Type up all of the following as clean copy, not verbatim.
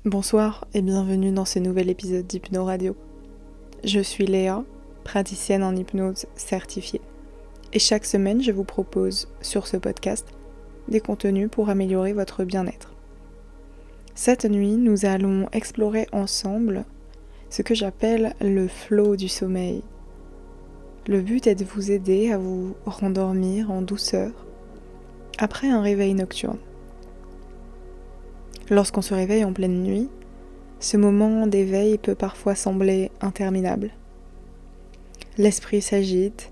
Bonsoir et bienvenue dans ce nouvel épisode d'Hypno Radio. Je suis Léa, praticienne en hypnose certifiée. Et chaque semaine, je vous propose sur ce podcast des contenus pour améliorer votre bien-être. Cette nuit, nous allons explorer ensemble ce que j'appelle le flow du sommeil. Le but est de vous aider à vous rendormir en douceur après un réveil nocturne. Lorsqu'on se réveille en pleine nuit, ce moment d'éveil peut parfois sembler interminable. L'esprit s'agite,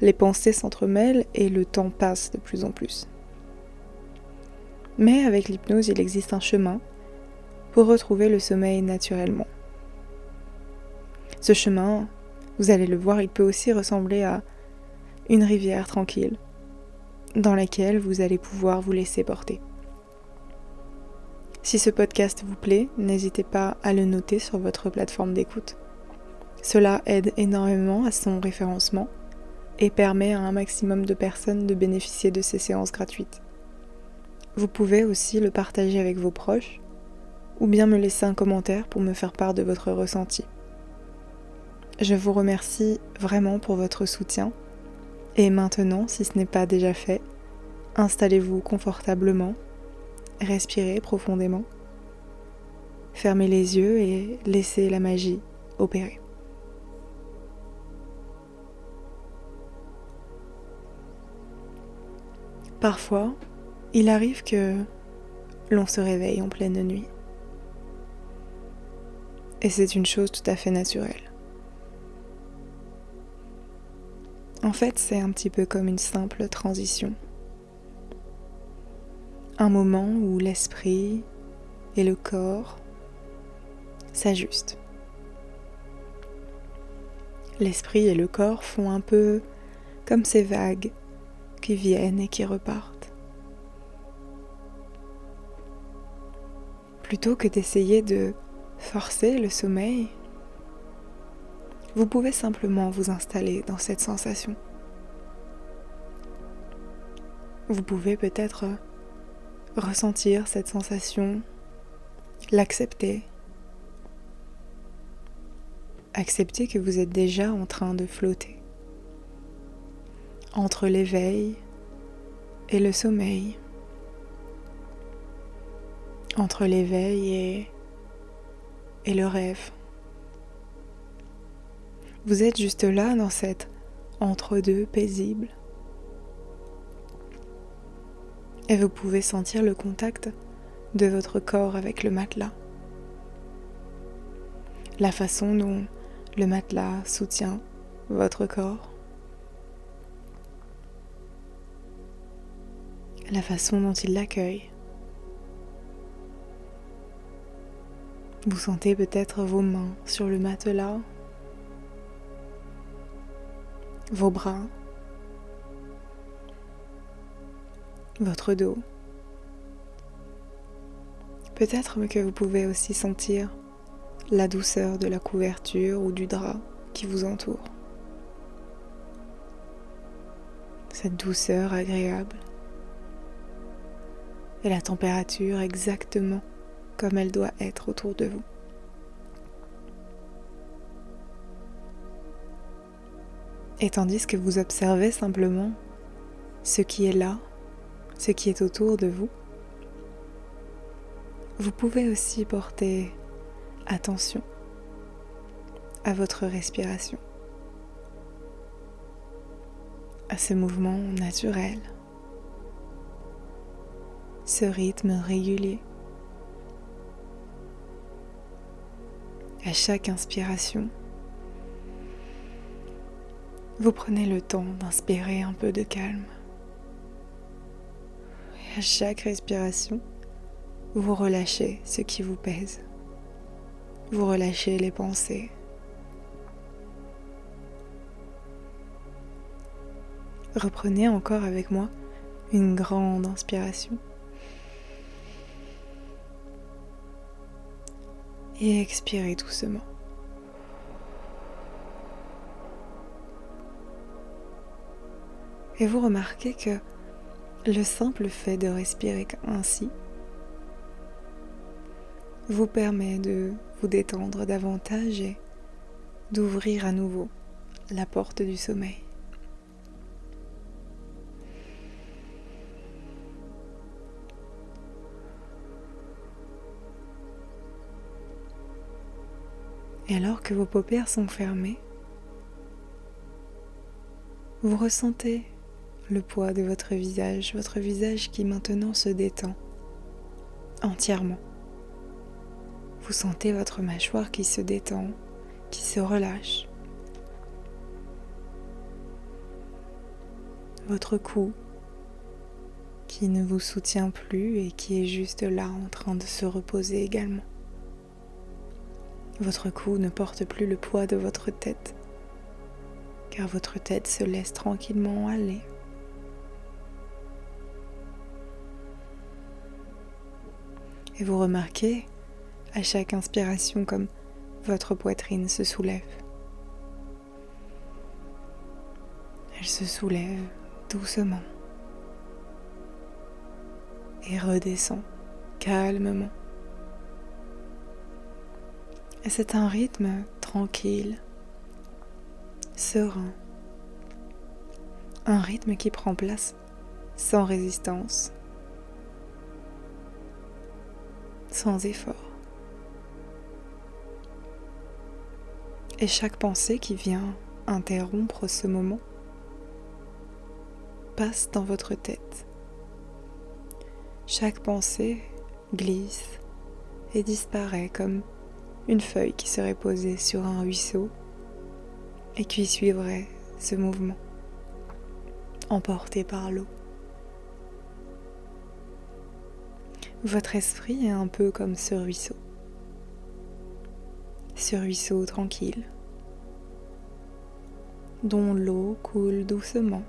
les pensées s'entremêlent et le temps passe de plus en plus. Mais avec l'hypnose, il existe un chemin pour retrouver le sommeil naturellement. Ce chemin, vous allez le voir, il peut aussi ressembler à une rivière tranquille, dans laquelle vous allez pouvoir vous laisser porter. Si ce podcast vous plaît, n'hésitez pas à le noter sur votre plateforme d'écoute. Cela aide énormément à son référencement et permet à un maximum de personnes de bénéficier de ces séances gratuites. Vous pouvez aussi le partager avec vos proches ou bien me laisser un commentaire pour me faire part de votre ressenti. Je vous remercie vraiment pour votre soutien et maintenant, si ce n'est pas déjà fait, installez-vous confortablement, respirez profondément, fermez les yeux et laissez la magie opérer. Parfois, il arrive que l'on se réveille en pleine nuit. Et c'est une chose tout à fait naturelle. En fait, c'est un petit peu comme une simple transition. Un moment où l'esprit et le corps s'ajustent. L'esprit et le corps font un peu comme ces vagues qui viennent et qui repartent. Plutôt que d'essayer de forcer le sommeil, vous pouvez simplement vous installer dans cette sensation. Vous pouvez peut-être ressentir cette sensation, l'accepter. Accepter que vous êtes déjà en train de flotter entre l'éveil et le sommeil, entre l'éveil et le rêve. Vous êtes juste là dans cet entre-deux paisible. Et vous pouvez sentir le contact de votre corps avec le matelas. La façon dont le matelas soutient votre corps. La façon dont il l'accueille. Vous sentez peut-être vos mains sur le matelas, vos bras, votre dos. Peut-être que vous pouvez aussi sentir la douceur de la couverture ou du drap qui vous entoure. Cette douceur agréable et la température exactement comme elle doit être autour de vous. Et tandis que vous observez simplement ce qui est là, ce qui est autour de vous, vous pouvez aussi porter attention à votre respiration, à ce mouvement naturel, ce rythme régulier. À chaque inspiration, vous prenez le temps d'inspirer un peu de calme. Et à chaque respiration, vous relâchez ce qui vous pèse. Vous relâchez les pensées. Reprenez encore avec moi une grande inspiration. Et expirez doucement. Et vous remarquez que le simple fait de respirer ainsi vous permet de vous détendre davantage et d'ouvrir à nouveau la porte du sommeil. Et alors que vos paupières sont fermées, vous ressentez le poids de votre visage qui maintenant se détend entièrement. Vous sentez votre mâchoire qui se détend, qui se relâche. Votre cou qui ne vous soutient plus et qui est juste là en train de se reposer également. Votre cou ne porte plus le poids de votre tête, car votre tête se laisse tranquillement aller. Et vous remarquez à chaque inspiration comme votre poitrine se soulève. Elle se soulève doucement et redescend calmement. Et c'est un rythme tranquille, serein, un rythme qui prend place sans résistance, sans effort. Et chaque pensée qui vient interrompre ce moment passe dans votre tête. Chaque pensée glisse et disparaît comme une feuille qui serait posée sur un ruisseau et qui suivrait ce mouvement, emporté par l'eau. Votre esprit est un peu comme ce ruisseau tranquille, dont l'eau coule doucement,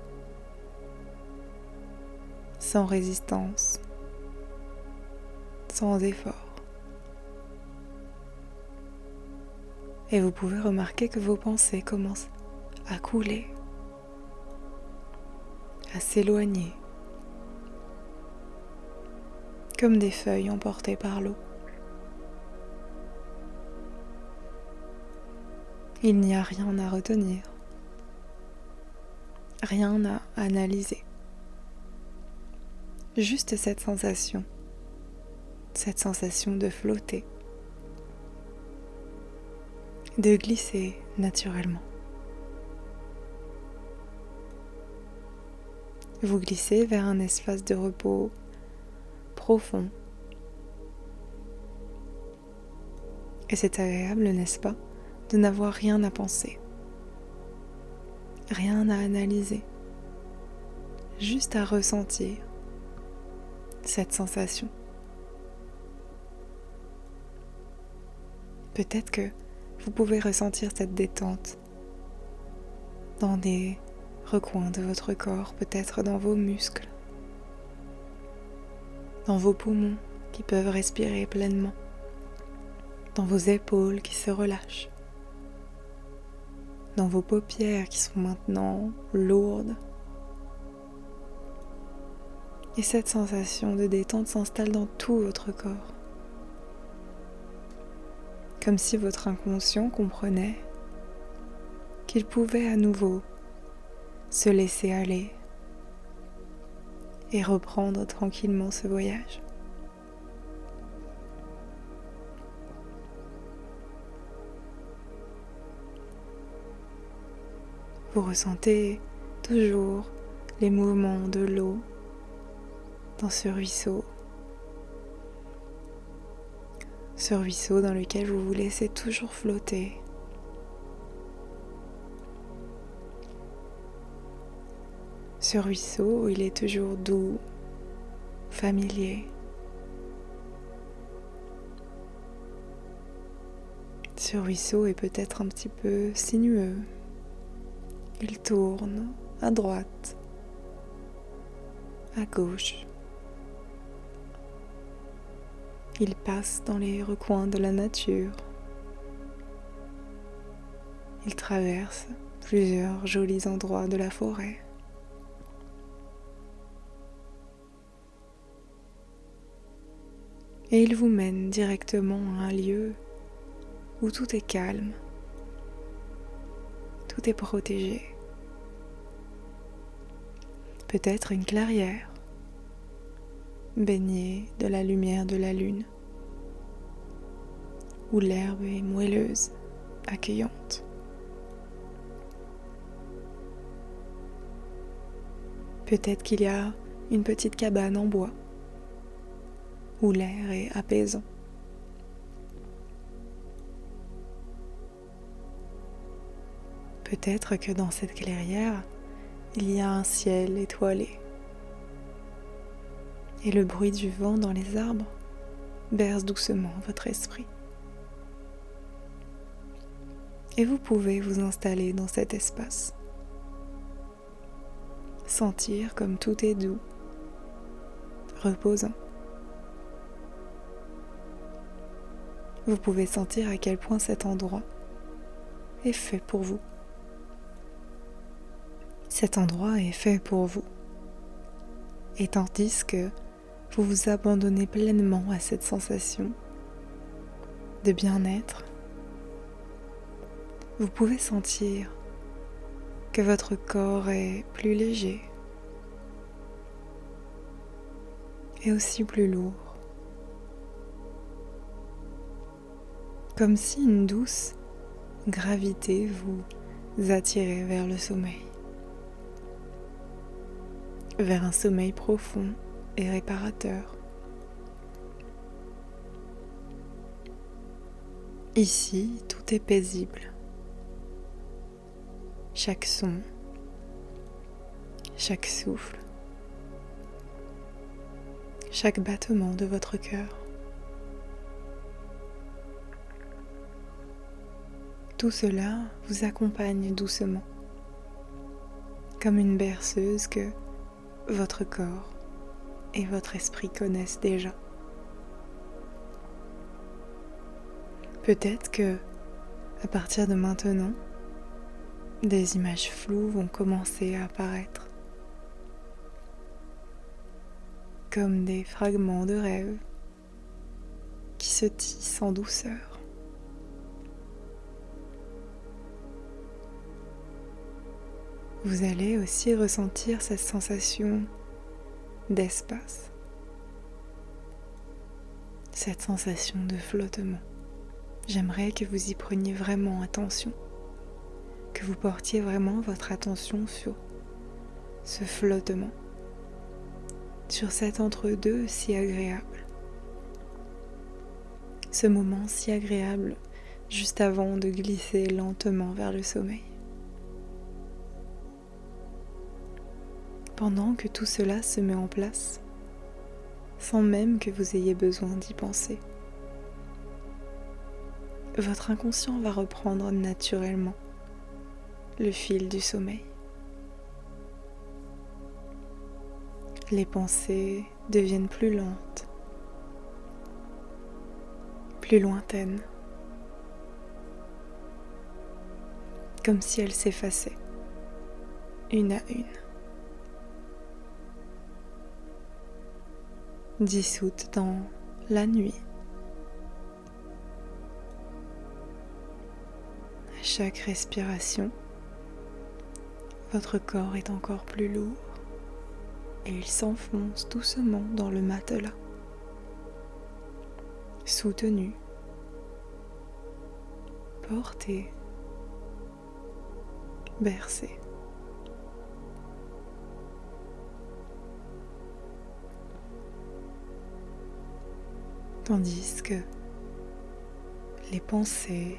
sans résistance, sans effort. Et vous pouvez remarquer que vos pensées commencent à couler, à s'éloigner, comme des feuilles emportées par l'eau. Il n'y a rien à retenir, rien à analyser. Juste cette sensation de flotter, de glisser naturellement. Vous glissez vers un espace de repos profond. Et c'est agréable, n'est-ce pas, de n'avoir rien à penser, rien à analyser, juste à ressentir cette sensation. Peut-être que vous pouvez ressentir cette détente dans des recoins de votre corps, peut-être dans vos muscles, dans vos poumons qui peuvent respirer pleinement, dans vos épaules qui se relâchent, dans vos paupières qui sont maintenant lourdes. Et cette sensation de détente s'installe dans tout votre corps. Comme si votre inconscient comprenait qu'il pouvait à nouveau se laisser aller et reprendre tranquillement ce voyage. Vous ressentez toujours les mouvements de l'eau dans ce ruisseau dans lequel vous vous laissez toujours flotter. Ce ruisseau, il est toujours doux, familier. Ce ruisseau est peut-être un petit peu sinueux. Il tourne à droite, à gauche. Il passe dans les recoins de la nature. Il traverse plusieurs jolis endroits de la forêt. et il vous mène directement à un lieu où tout est calme, tout est protégé. Peut-être une clairière, baignée de la lumière de la lune, où l'herbe est moelleuse, accueillante. Peut-être qu'il y a une petite cabane en bois, où l'air est apaisant. Peut-être que dans cette clairière, il y a un ciel étoilé. Et le bruit du vent dans les arbres berce doucement votre esprit. Et vous pouvez vous installer dans cet espace. Sentir comme tout est doux, reposant. Vous pouvez sentir à quel point cet endroit est fait pour vous. Cet endroit est fait pour vous. Et tandis que vous vous abandonnez pleinement à cette sensation de bien-être, vous pouvez sentir que votre corps est plus léger et aussi plus lourd, comme si une douce gravité vous attirait vers le sommeil, vers un sommeil profond et réparateur. Ici, tout est paisible. Chaque son, chaque souffle, chaque battement de votre cœur. Tout cela vous accompagne doucement, comme une berceuse que votre corps et votre esprit connaissent déjà. Peut-être que, à partir de maintenant, des images floues vont commencer à apparaître, comme des fragments de rêve qui se tissent en douceur. Vous allez aussi ressentir cette sensation d'espace, cette sensation de flottement. J'aimerais que vous y preniez vraiment attention, que vous portiez vraiment votre attention sur ce flottement, sur cet entre-deux si agréable, ce moment si agréable juste avant de glisser lentement vers le sommeil. Pendant que tout cela se met en place, sans même que vous ayez besoin d'y penser, votre inconscient va reprendre naturellement le fil du sommeil. Les pensées deviennent plus lentes, plus lointaines, comme si elles s'effaçaient, une à une, dissoutes dans la nuit. À chaque respiration, votre corps est encore plus lourd et il s'enfonce doucement dans le matelas, soutenu, porté, bercé. Tandis que les pensées,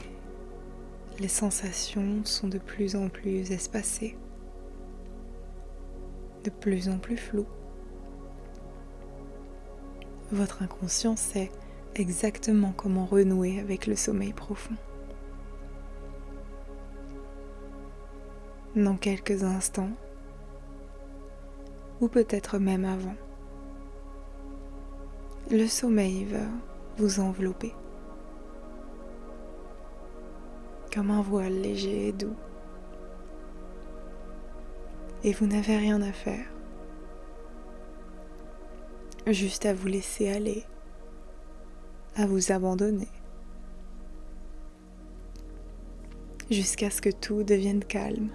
les sensations sont de plus en plus espacées, de plus en plus floues. Votre inconscient sait exactement comment renouer avec le sommeil profond. Dans quelques instants, ou peut-être même avant, le sommeil va vous envelopper, comme un voile léger et doux. Et vous n'avez rien à faire, juste à vous laisser aller à vous abandonner, jusqu'à ce que tout devienne calme,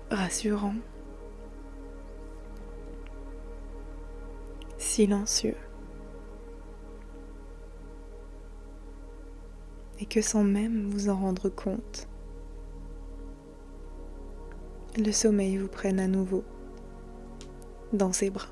rassurant, silencieux, et que sans même vous en rendre compte, le sommeil vous prenne à nouveau dans ses bras.